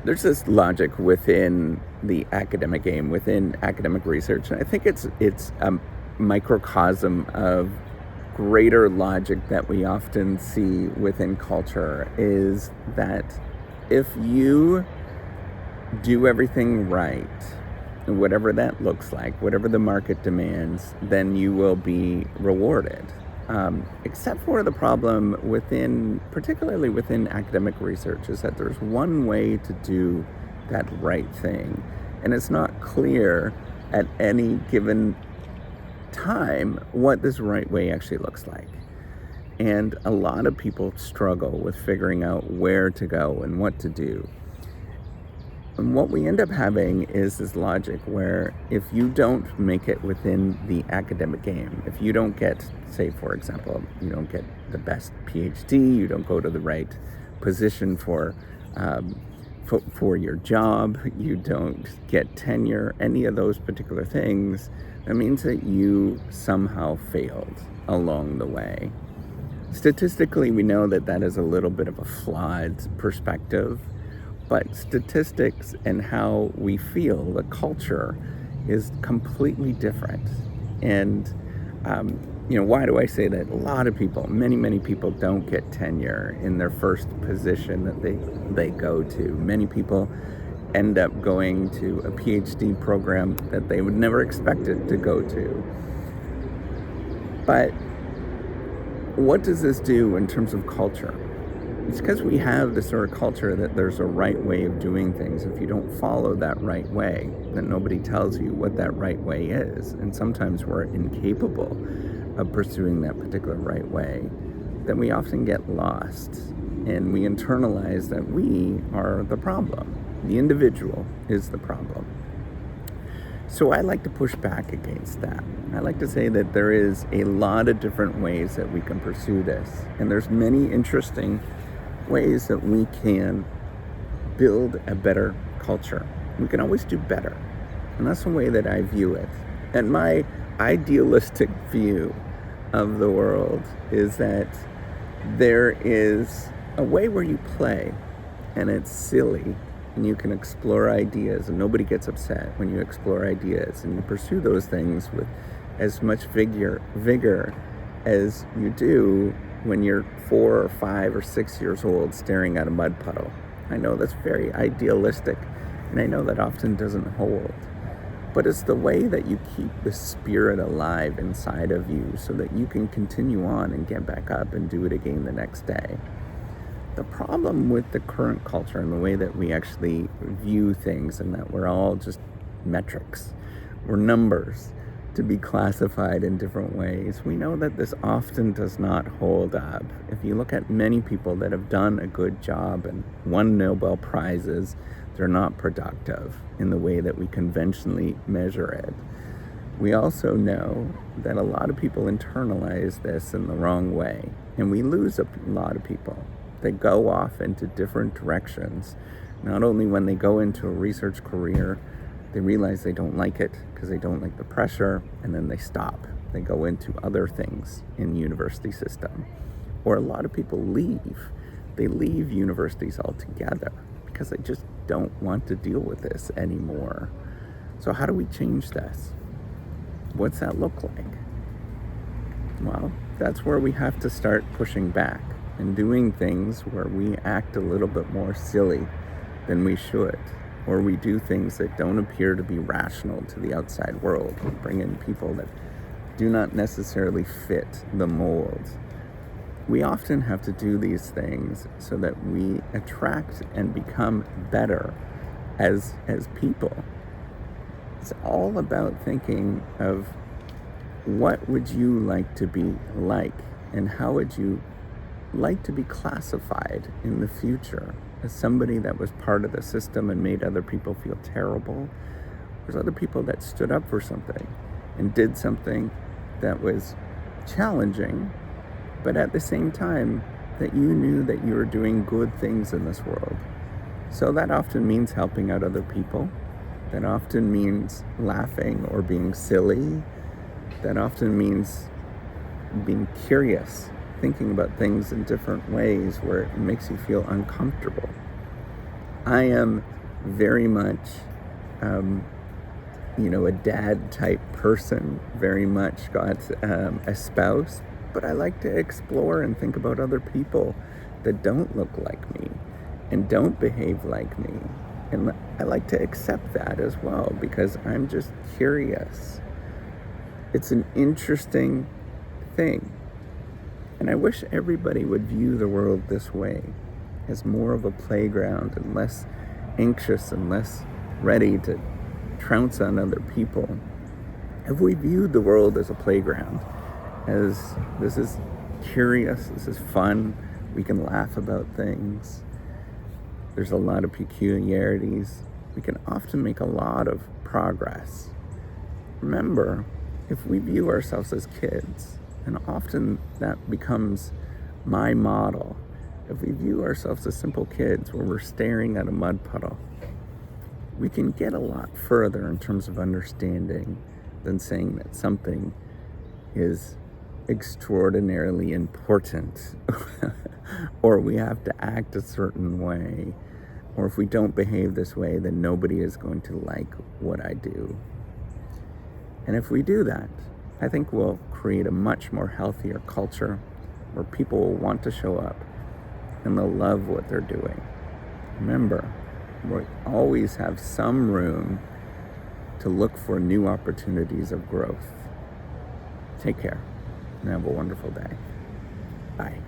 There's this logic within the academic game, within academic research, and I think it's a microcosm of greater logic that we often see within culture, is that if you do everything right, whatever that looks like, whatever the market demands, then you will be rewarded. Except for the problem particularly within academic research, is that there's one way to do that right thing. And it's not clear at any given time what this right way actually looks like. And a lot of people struggle with figuring out where to go and what to do. And what we end up having is this logic where if you don't make it within the academic game, if you don't get, say, for example, you don't get the best PhD, you don't go to the right position for your job, you don't get tenure, any of those particular things, that means that you somehow failed along the way. Statistically, we know that that is a little bit of a flawed perspective. But statistics and how we feel, the culture, is completely different. And, why do I say that? A lot of people, many people don't get tenure in their first position that they go to. Many people end up going to a PhD program that they would never expect it to go to. But what does this do in terms of culture? It's because we have this sort of culture that there's a right way of doing things. If you don't follow that right way, then nobody tells you what that right way is. And sometimes we're incapable of pursuing that particular right way. Then we often get lost and we internalize that we are the problem. The individual is the problem. So I like to push back against that. I like to say that there is a lot of different ways that we can pursue this. And there's many interesting ways that we can build a better culture. We can always do better. And that's the way that I view it. And my idealistic view of the world is that there is a way where you play and it's silly and you can explore ideas and nobody gets upset when you explore ideas and you pursue those things with as much vigor as you do when you're 4 or 5 or 6 years old staring at a mud puddle. I know that's very idealistic, and I know that often doesn't hold. But it's the way that you keep the spirit alive inside of you so that you can continue on and get back up and do it again the next day. The problem with the current culture and the way that we actually view things, and that we're all just metrics, we're numbers, to be classified in different ways. We know that this often does not hold up. If you look at many people that have done a good job and won Nobel Prizes, they're not productive in the way that we conventionally measure it. We also know that a lot of people internalize this in the wrong way, and we lose a lot of people. They go off into different directions. Not only when they go into a research career, they realize they don't like it because they don't like the pressure, and then they stop. They go into other things in the university system. Or a lot of people leave. They leave universities altogether because they just don't want to deal with this anymore. So how do we change this? What's that look like? Well, that's where we have to start pushing back and doing things where we act a little bit more silly than we should. Or we do things that don't appear to be rational to the outside world. We bring in people that do not necessarily fit the mold. We often have to do these things so that we attract and become better as people. It's all about thinking of what would you like to be like, and how would you like to be classified in the future? As somebody that was part of the system and made other people feel terrible? There's other people that stood up for something and did something that was challenging, but at the same time that you knew that you were doing good things in this world. So that often means helping out other people. That often means laughing or being silly. That often means being curious, thinking about things in different ways where it makes you feel uncomfortable. I am very much, um, a dad type person, very much got a spouse, but I like to explore and think about other people that don't look like me and don't behave like me. And I like to accept that as well because I'm just curious. It's an interesting thing. And I wish everybody would view the world this way, as more of a playground and less anxious and less ready to trounce on other people. If we viewed the world as a playground, as this is curious, this is fun, we can laugh about things, there's a lot of peculiarities, we can often make a lot of progress. Remember, if we view ourselves as kids, and often that becomes my model, if we view ourselves as simple kids where we're staring at a mud puddle, we can get a lot further in terms of understanding than saying that something is extraordinarily important or we have to act a certain way, or if we don't behave this way, then nobody is going to like what I do. And if we do that, I think we'll create a much more healthier culture where people will want to show up and they'll love what they're doing. Remember, we always have some room to look for new opportunities of growth. Take care and have a wonderful day. Bye.